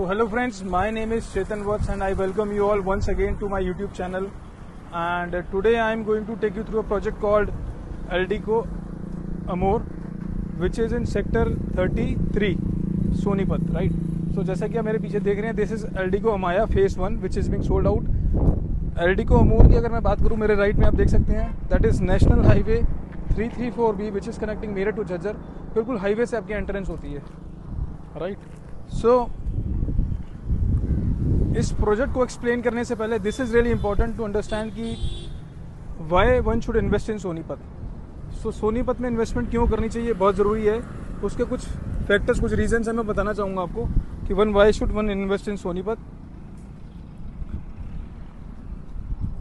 So hello friends, my name is Chetan Vats and I welcome you all once again to my YouTube channel. And today I am going to take you through a project called Aldico Amor, which is in sector 33, Sonipat, right? So जैसा कि आप मेरे पीछे देख रहे हैं, this is Aldico Amaya phase 1 which is being sold out. Aldico Amor की अगर मैं बात करूँ, मेरे राइट में आप देख सकते हैं, that is National Highway 334B which is connecting Meerut to Jhajjar. बिल्कुल हाईवे से आपकी एंट्रेंस होती है, राइट? सो इस प्रोजेक्ट को एक्सप्लेन करने से पहले this is really important to understand कि why one should invest in Sonipat. So Sonipat में इन्वेस्टमेंट क्यों करनी चाहिए, बहुत ज़रूरी है. उसके कुछ फैक्टर्स, कुछ रीजंस हैं, मैं बताना चाहूँगा आपको कि why should one invest in Sonipat.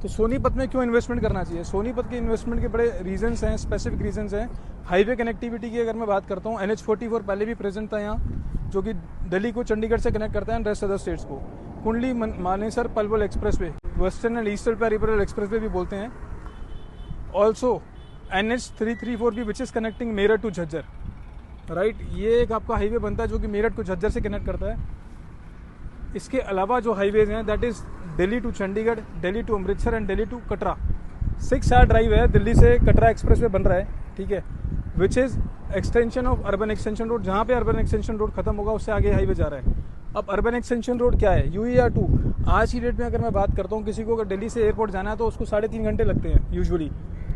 तो सोनीपत में क्यों इन्वेस्टमेंट करना चाहिए? सोनीपत के इन्वेस्टमेंट के बड़े रीजंस हैं, स्पेसिफिक रीजंस हैं. हाईवे कनेक्टिविटी की अगर मैं बात करता हूँ, NH44 पहले भी प्रेजेंट था यहाँ, जो कि दिल्ली को चंडीगढ़ से कनेक्ट करता है एंड रेस्ट अदर स्टेट्स को. Kundli Manesar Palwal express way, western and eastern peripheral express way भी बोलते हैं. ऑल्सो NH334 भी which is connecting Meerut to Jhajjar, right? ये एक आपका हाईवे बनता है जो कि मेरठ को झज्जर से कनेक्ट करता है. इसके अलावा जो हाईवेज हैं, that is Delhi to Chandigarh, Delhi to Amritsar and Delhi to Katra. 6 hour drive है, दिल्ली से कटरा एक्सप्रेस वे बन रहा है, ठीक है, which is extension of urban extension road. जहाँ पे अर्बन एक्सटेंशन रोड खत्म होगा उससे आगे हाईवे जा रहा है. अब अर्बन एक्सटेंशन रोड क्या है? UER2. आज की डेट में अगर मैं बात करता हूँ, किसी को अगर दिल्ली से एयरपोर्ट जाना है तो उसको 3.5 घंटे लगते हैं यूजुअली.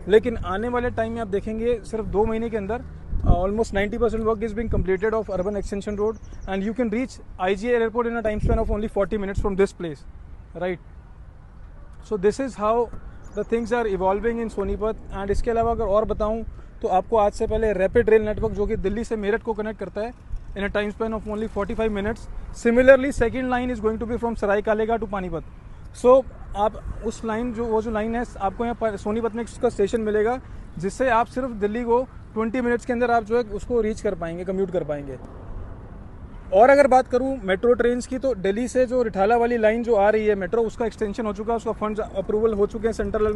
लेकिन आने वाले टाइम में आप देखेंगे सिर्फ 2 महीने के अंदर almost 90% work is being completed of urban extension road and you can reach IGL airport in a time span of only 40 minutes from this place, right? So this is how the things are evolving in Sonipat. and इसके अलावा अगर और बताऊं तो आपको आज से पहले रैपिड रेल नेटवर्क जो कि दिल्ली से मेरठ को कनेक्ट करता है in a time span of only 45 minutes. Similarly second line is going to be from Sarai कालेगा to Panipat. So आप उस लाइन वो जो लाइन है, आपको यहाँ सोनीपत में उसका स्टेशन मिलेगा जिससे आप सिर्फ दिल्ली को 20 मिनट्स के अंदर आप जो है उसको रीच कर पाएंगे, कम्यूट कर पाएंगे. और अगर बात करूं मेट्रो ट्रेन्स की, तो दिल्ली से जो रिठाला वाली लाइन जो आ रही है मेट्रो, उसका एक्सटेंशन हो चुका है, उसका फंड्स अप्रूवल हो चुके हैं. सेंट्रल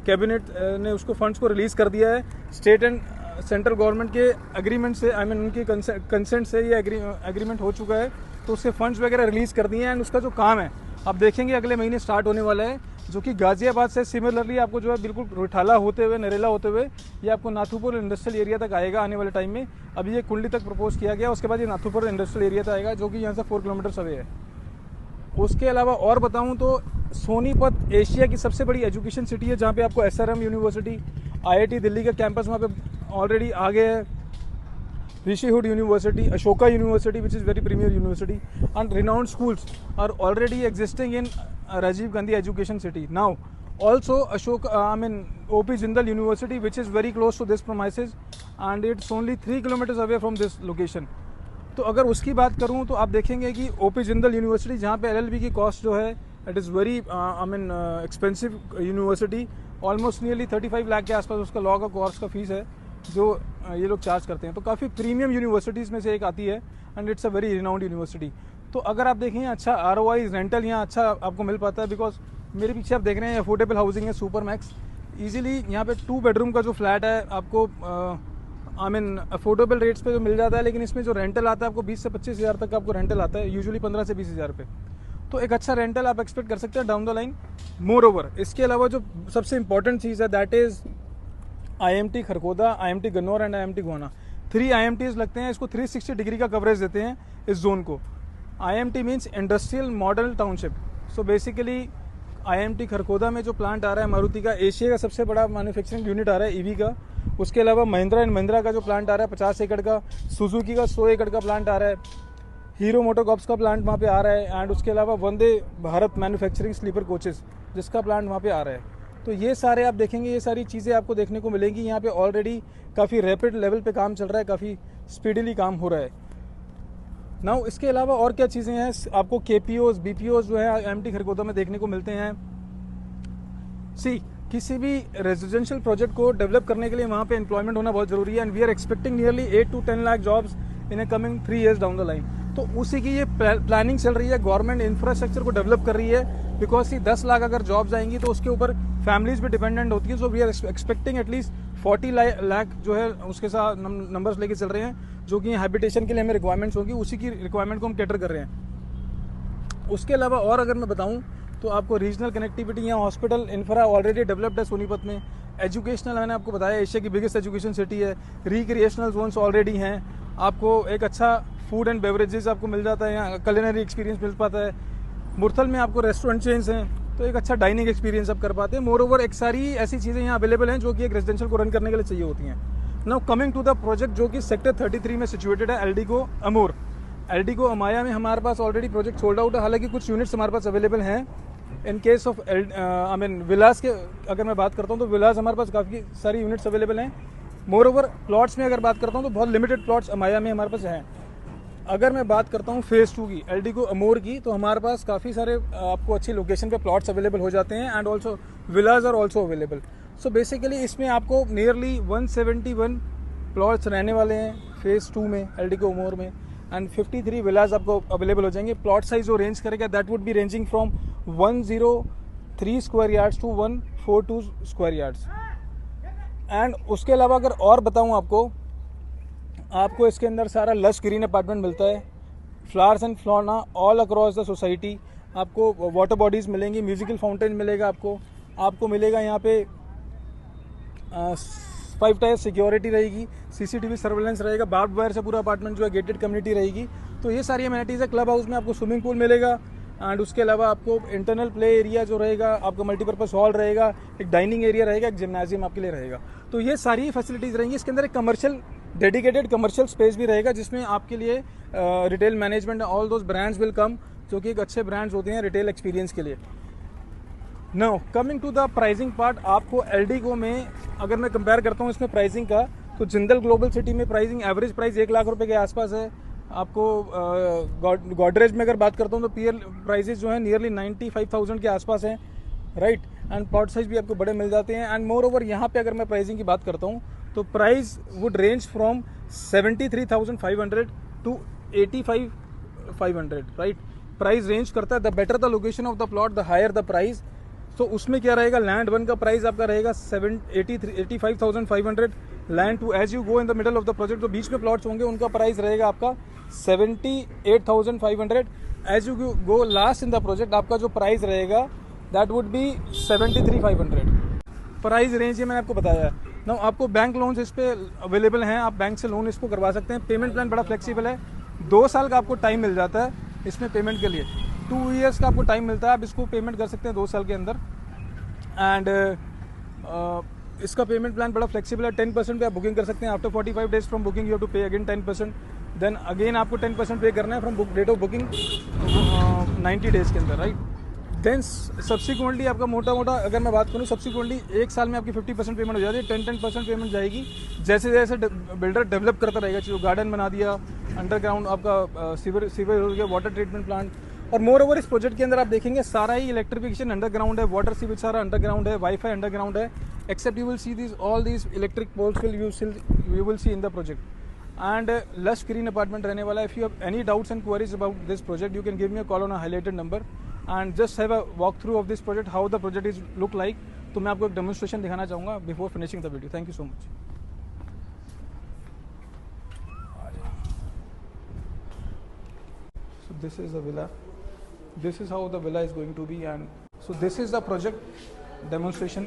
कैबिनेट ने उसको फंड्स को रिलीज़ कर दिया है. स्टेट एंड सेंट्रल गवर्नमेंट के एग्रीमेंट से, आई मीन उनकी कंसेंट से ये एग्रीमेंट हो चुका है, तो उससे फंड्स वगैरह रिलीज़ कर दिए हैं. एंड उसका जो काम है आप देखेंगे अगले महीने स्टार्ट होने वाला है, जो कि गाजियाबाद से सिमिलरली आपको जो है बिल्कुल रिठाला होते हुए, नरेला होते हुए ये आपको नाथुपुर इंडस्ट्रियल एरिया तक आएगा आने वाले टाइम में. अभी ये कुंडली तक प्रपोज किया गया, उसके बाद ये नाथुपुर इंडस्ट्रियल एरिया तक आएगा, जो कि यहाँ से 4 किलोमीटर अवे है. उसके अलावा और बताऊँ तो सोनीपत एशिया की सबसे बड़ी एजुकेशन सिटी है, जहाँ पे आपको SRM यूनिवर्सिटी, IIT दिल्ली का कैंपस वहाँ पे ऑलरेडी आ गया है. Rishihood university, Ashoka university which is very premier university, and renowned schools are already existing in Rajiv Gandhi Education City. Now also OP Jindal University which is very close to this premises and it's only 3 kilometers away from this location. तो अगर उसकी बात करूँ तो आप देखेंगे कि OP Jindal university, जहाँ पे LLB की कॉस्ट जो है it is very expensive university, almost nearly 35 lakh के आसपास उसका लॉ का कोर्स का फीस है जो ये लोग चार्ज करते हैं. तो काफ़ी प्रीमियम यूनिवर्सिटीज़ में से एक आती है and it's a very renowned university. तो अगर आप देखें अच्छा ROI रेंटल यहाँ अच्छा आपको मिल पाता है, बिकॉज मेरे पीछे आप देख रहे हैं अफोर्डेबल हाउसिंग है, सुपर मैक्स. ईजिली यहाँ पे 2 बेडरूम का जो फ्लैट है आपको अफोर्डेबल रेट्स पे जो मिल जाता है. लेकिन इसमें जो रेंटल आता है आपको 20 से 25 हज़ार तक आपको रेंटल आता है, यूजुअली 15 से 20 हज़ार पे. तो एक अच्छा रेंटल आप एक्सपेक्ट कर सकते हैं down the line. More over इसके अलावा जो सबसे इंपॉर्टेंट चीज़ है that is IMT Kharghoda, IMT Gannaur and IMT Gohana. 3 IMTs लगते हैं, इसको 360 डिग्री का कवरेज देते हैं इस जोन को. IMT means industrial model township. So basically IMT Kharghoda में जो प्लांट आ रहा है मारुति का, एशिया का सबसे बड़ा मैन्युफैक्चरिंग यूनिट आ रहा है EV का. उसके अलावा महिंद्रा एंड महिंद्रा का जो प्लांट आ रहा है 50 एकड़ का, सुजुकी का 100 एकड़ का प्लांट आ रहा है, हीरो मोटोकॉर्प्स का प्लांट वहाँ पे आ रहा है, एंड उसके अलावा Vande Bharat manufacturing sleeper coaches जिसका प्लांट वहाँ पे आ रहा है. तो ये सारे आप देखेंगे, ये सारी चीज़ें आपको देखने को मिलेंगी. यहाँ पे ऑलरेडी काफ़ी रैपिड लेवल पे काम चल रहा है, काफ़ी स्पीडीली काम हो रहा है. नाउ इसके अलावा और क्या चीज़ें हैं, आपको KPOs, BPOs जो है IMT खरगोदा में देखने को मिलते हैं. किसी भी रेजिडेंशियल प्रोजेक्ट को डेवलप करने के लिए वहाँ पे एम्प्लॉयमेंट होना बहुत ज़रूरी है. And we are expecting nearly 8 to 10 lakh jobs in a coming 3 years down the line. तो उसी की ये प्लानिंग चल रही है, गवर्नमेंट इंफ्रास्ट्रक्चर को डेवलप कर रही है, बिकॉज 10 लाख अगर जॉब्स आएंगी तो उसके ऊपर फैमिलीज भी डिपेंडेंट होती है. So we are expecting at least 40 lakh जो है उसके साथ नंबर्स लेके चल रहे हैं, जो कि हैबिटेशन के लिए हमें रिक्वायरमेंट्स होंगी, उसी की रिक्वायरमेंट को हम कैटर कर रहे हैं. उसके अलावा और अगर मैं बताऊं तो आपको रीजनल कनेक्टिविटी, यहाँ हॉस्पिटल इंफ्रा ऑलरेडी डेवलप्ड है सोनीपत में। एजुकेशनल मैंने आपको बताया एशिया की बिगेस्ट एजुकेशन सिटी है। रिक्रिएशनल जोन्स ऑलरेडी हैं। आपको एक अच्छा फूड एंड बेवरेजेस आपको मिल जाता है, यहाँ कलिनरी एक्सपीरियंस मिल पाता है। मुरथल में आपको रेस्टोरेंट चेन्स हैं, तो एक अच्छा डाइनिंग एक्सपीरियंस आप कर पाते हैं। मोर ओवर एक सारी ऐसी चीज़ें यहाँ अवेलेबल हैं जो कि एक रेजिडेंशियल को रन करने के लिए चाहिए होती हैं। Now coming to the project जो कि सेक्टर 33 में सिचुएटेड है, एल्डिको अमूर। एल्डिको अमाया में हमारे पास ऑलरेडी प्रोजेक्ट सोल्ड आउट है, हालांकि कुछ यूनिट्स हमारे पास अवेलेबल हैं। In case of I mean villas के अगर मैं बात करता हूँ तो विलास हमारे पास काफ़ी सारी यूनिट्स अवेलेबल हैं। मोर ओवर प्लॉट्स में अगर बात करता हूँ तो बहुत लिमिटेड प्लॉट्स अमाया में हमारे पास हैं। अगर मैं बात करता हूँ फेज़ 2 की, एल्डिको अमूर की, तो हमारे पास काफ़ी सारे आपको अच्छी लोकेशन पे प्लॉट्स अवेलेबल हो जाते हैं and also villas are also available. So basically इसमें आपको नियरली 171 प्लॉट्स रहने वाले हैं फेज़ 2 में एल्डिको अमूर में, एंड 53 विलाज आपको अवेलेबल हो जाएंगे। प्लॉट साइज जो रेंज करेगा that would be ranging from 103 square yards to 142 square yards. And उसके अलावा अगर और बताऊं आपको इसके अंदर सारा लश ग्रीन अपार्टमेंट मिलता है, flowers and flora all across the society. आपको वाटर बॉडीज़ मिलेंगी, म्यूजिकल फाउंटेन मिलेगा आपको मिलेगा यहाँ पे 5 टायर सिक्योरिटी रहेगी, CCTV सर्वेलेंस रहेगा, बार्ब वायर से पूरा अपार्टमेंट जो है गेटेड कम्युनिटी रहेगी। तो ये सारी अमेनिटीज़ है। क्लब हाउस में आपको स्विमिंग पूल मिलेगा एंड उसके अलावा आपको इंटरनल प्ले एरिया जो रहेगा, आपका मल्टीपर्पज़ हॉल रहेगा, एक डाइनिंग एरिया रहेगा, एक जिम्नाजियम आपके लिए रहेगा। तो ये सारी फैसिलिटीज़ रहेंगी। इसके अंदर एक कमर्शियल डेडिकेटेड कमर्शियल स्पेस भी रहेगा जिसमें आपके लिए retail management all those brands will come, जो कि एक अच्छे ब्रांड्स होते हैं रिटेल एक्सपीरियंस के लिए। Now coming to the pricing part, आपको एल्डिको में अगर मैं कंपेयर करता हूँ इसमें प्राइसिंग का, तो जिंदल ग्लोबल सिटी में प्राइसिंग एवरेज प्राइस 1 लाख रुपए के आसपास है। आपको गोदरेज में अगर बात करता हूँ तो पीएल प्राइसेस जो है नियरली 95,000 के आसपास हैं, राइट। एंड प्लॉट साइज भी आपको बड़े मिल जाते हैं। एंड मोर ओवर यहाँ पे अगर मैं प्राइसिंग की बात करता हूँ तो price would range from 73,500 to 85,500, right. Price range करता है। The better the location of the plot the higher the price. तो उसमें क्या रहेगा, लैंड 1 का प्राइस आपका रहेगा 85,500। Land 2 as you go in the middle of the project, जो बीच में प्लॉट्स होंगे उनका प्राइस रहेगा आपका 78,500। As you go last in the project आपका जो प्राइस रहेगा that would be 73,500। Price range ये मैंने आपको बताया है। ना आपको बैंक लोन्स इस पे अवेलेबल हैं, आप बैंक से लोन इसको करवा सकते हैं। पेमेंट प्लान बड़ा फ्लेक्सिबल है, 2 साल का आपको टाइम मिल जाता है इसमें पेमेंट के लिए। 2 ईयर्स का आपको टाइम मिलता है, आप इसको पेमेंट कर सकते हैं 2 साल के अंदर। एंड इसका पेमेंट प्लान बड़ा फ्लेक्सिबल है। 10% पे आप बुकिंग कर सकते हैं। After 45 days from booking you have to pay again 10%। Then again आपको 10% पे करना है from date of booking 90 days के अंदर, राइट। देन सब्सिक्वेंटली आपका मोटा अगर मैं बात करूँ, सब्सिक्वेंटली 1 साल में आपकी 50% पेमेंट हो जाती है। 10% पेमेंट जाएगी जैसे जैसे बिल्डर डेवलप करता रहेगा। जो गार्डन बना दिया, अंडरग्राउंड आपका सीवर हो गया, वाटर ट्रीटमेंट प्लांट। और मोर ओवर इस प्रोजेक्ट के अंदर आप देखेंगे सारा ही इलेक्ट्रिफिकेशन अंडरग्राउंड है, वाटर सीवेज सारा अंडरग्राउंड है, वाईफाई अंडरग्राउंड है, except you will see this all these electric poles you will see in the project. And lush green apartment रहने वाला है। If you have any doubts and queries about this project you can give me a call on a highlighted number and just have a walk through of this project, how the project is look like. तो मैं आपको एक demonstration दिखाना चाहूँगा before finishing the video. Thank you so much. So this is the villa. This is how the villa is going to be, and so this is the project demonstration,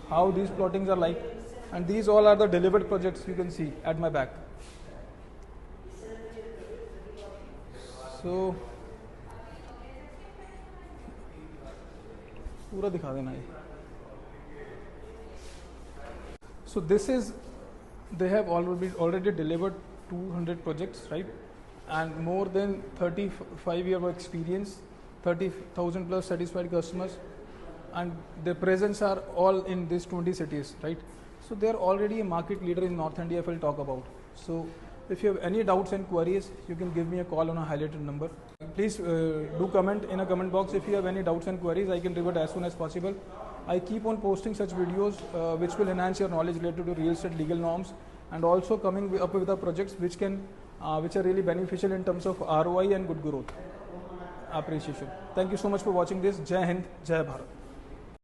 how these plottings are like, and these all are the delivered projects you can see at my back. So पूरा दिखा देना ये। So this is, they have already delivered 200 projects, right? And more than 35 years of experience, 30,000 plus satisfied customers, and their presence are all in these 20 cities, right? So they are already a market leader in North India if I'll talk about. So if you have any doubts and queries, you can give me a call on a highlighted number. Please do comment in a comment box if you have any doubts and queries. I can revert as soon as possible. I keep on posting such videos which will enhance your knowledge related to real estate legal norms, and also coming up with the projects which are really beneficial in terms of ROI and good growth appreciation. Thank you so much for watching this. Jai Hind, Jai Bharat.